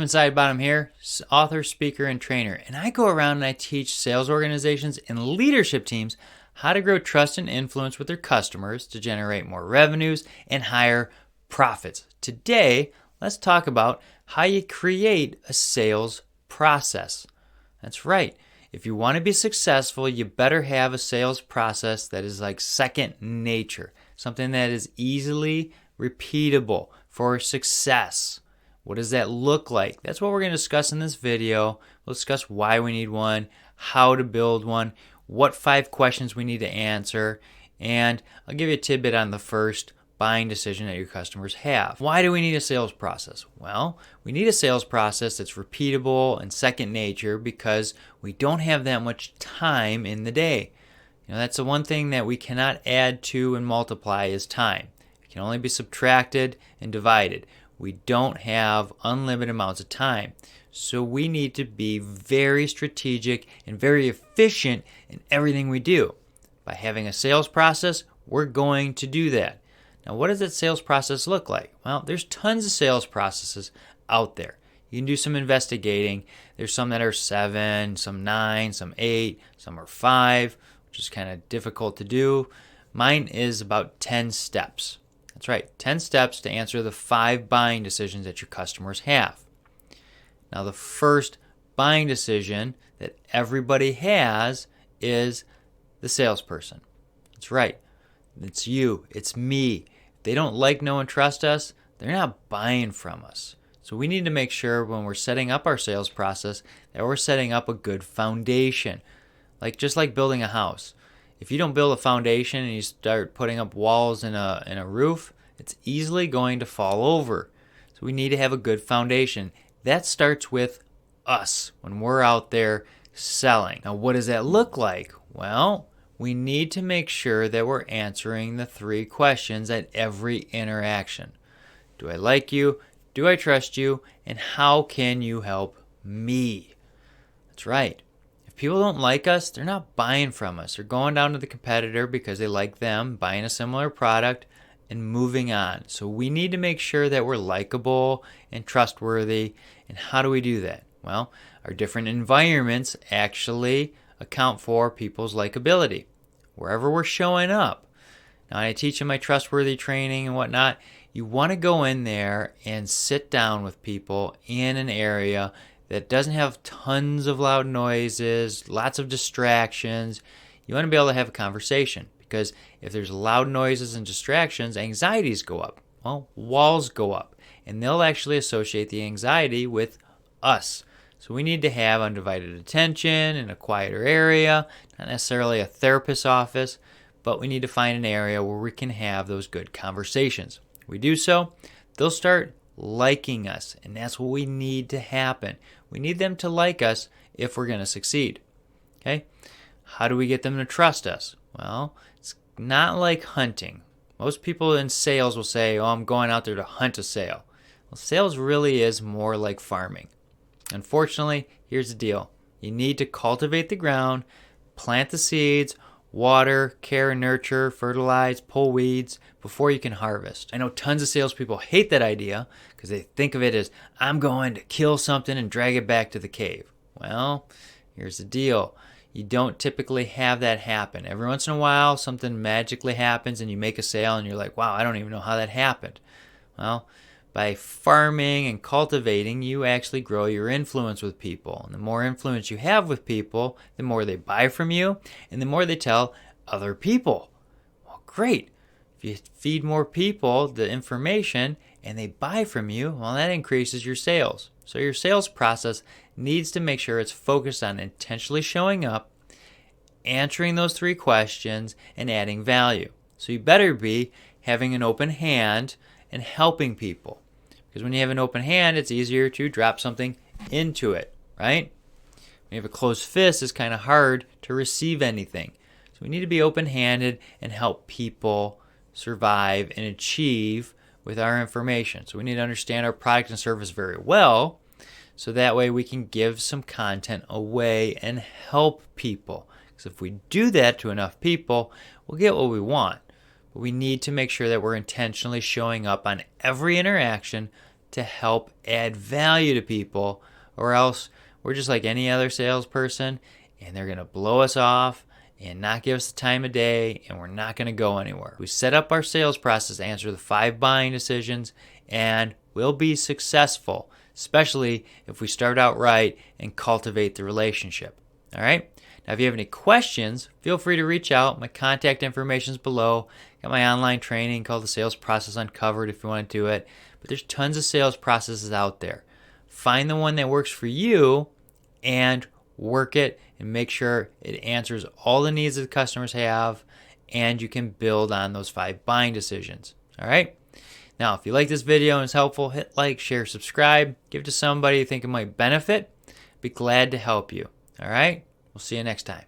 Kevin Sidebottom here, author, speaker, and trainer, and I go around and I teach sales organizations and leadership teams how to grow trust and influence with their customers to generate more revenues and higher profits. Today, let's talk about how you create a sales process. That's right. If you want to be successful, you better have a sales process that is like second nature, something that is easily repeatable for success. What does that look like? That's what we're going to discuss in this video. We'll discuss why we need one, how to build one, what 5 questions we need to answer, and I'll give you a tidbit on the first buying decision that your customers have. Why do we need a sales process? Well, we need a sales process that's repeatable and second nature because we don't have that much time in the day. That's the one thing that we cannot add to and multiply is time. It can only be subtracted and divided. We don't have unlimited amounts of time. So we need to be very strategic and very efficient in everything we do. By having a sales process, we're going to do that. Now, what does that sales process look like? Well, there's tons of sales processes out there. You can do some investigating. There's some that are 7, some 9, some 8, some are 5, which is kind of difficult to do. Mine is about 10 steps. That's right, 10 steps to answer the 5 buying decisions that your customers have. Now, the first buying decision that everybody has is the salesperson. That's right. It's you. It's me. If they don't like, know, and trust us, they're not buying from us. So we need to make sure when we're setting up our sales process that we're setting up a good foundation. Just like building a house. If you don't build a foundation and you start putting up walls and a roof, it's easily going to fall over. So we need to have a good foundation. That starts with us when we're out there selling. Now, what does that look like? Well, we need to make sure that we're answering the 3 questions at every interaction. Do I like you? Do I trust you? And how can you help me? That's right. If people don't like us, they're not buying from us. They're going down to the competitor because they like them, buying a similar product, and moving on. So we need to make sure that we're likable and trustworthy. And how do we do that? Well, our different environments actually account for people's likability. Wherever we're showing up. Now, I teach in my trustworthy training and whatnot. You want to go in there and sit down with people in an area that doesn't have tons of loud noises, lots of distractions. You want to be able to have a conversation because if there's loud noises and distractions, anxieties go up. Well, walls go up, and they'll actually associate the anxiety with us. So we need to have undivided attention in a quieter area, not necessarily a therapist's office, but we need to find an area where we can have those good conversations. If we do so, they'll start liking us, and that's what we need to happen. We need them to like us if we're going to succeed. Okay? How do we get them to trust us? Well, it's not like hunting. Most people in sales will say, oh, I'm going out there to hunt a sale. Well, sales really is more like farming. Unfortunately, here's the deal. You need to cultivate the ground, plant the seeds, water, care and nurture, fertilize, pull weeds before you can harvest. I know tons of salespeople hate that idea because they think of it as, I'm going to kill something and drag it back to the cave. Well, here's the deal. You don't typically have that happen. Every once in a while, something magically happens and you make a sale and you're like, wow, I don't even know how that happened. Well, by farming and cultivating, you actually grow your influence with people. And the more influence you have with people, the more they buy from you, and the more they tell other people. Well, great. If you feed more people the information and they buy from you, well, that increases your sales. So your sales process needs to make sure it's focused on intentionally showing up, answering those 3 questions, and adding value. So you better be having an open hand and helping people. Because when you have an open hand, it's easier to drop something into it, right? When you have a closed fist, it's kind of hard to receive anything. So we need to be open-handed and help people survive and achieve with our information. So we need to understand our product and service very well, so that way we can give some content away and help people. Because if we do that to enough people, we'll get what we want. But we need to make sure that we're intentionally showing up on every interaction to help add value to people, or else we're just like any other salesperson and they're going to blow us off and not give us the time of day, and we're not going to go anywhere. We set up our sales process to answer the 5 buying decisions, and we'll be successful, especially if we start out right and cultivate the relationship. All right? Now, if you have any questions, feel free to reach out. My contact information is below. Got my online training called the Sales Process Uncovered if you want to do it. But there's tons of sales processes out there. Find the one that works for you and work it and make sure it answers all the needs that the customers have, and you can build on those 5 buying decisions. All right? Now, if you like this video and it's helpful, hit like, share, subscribe. Give it to somebody you think it might benefit. Be glad to help you. All right? We'll see you next time.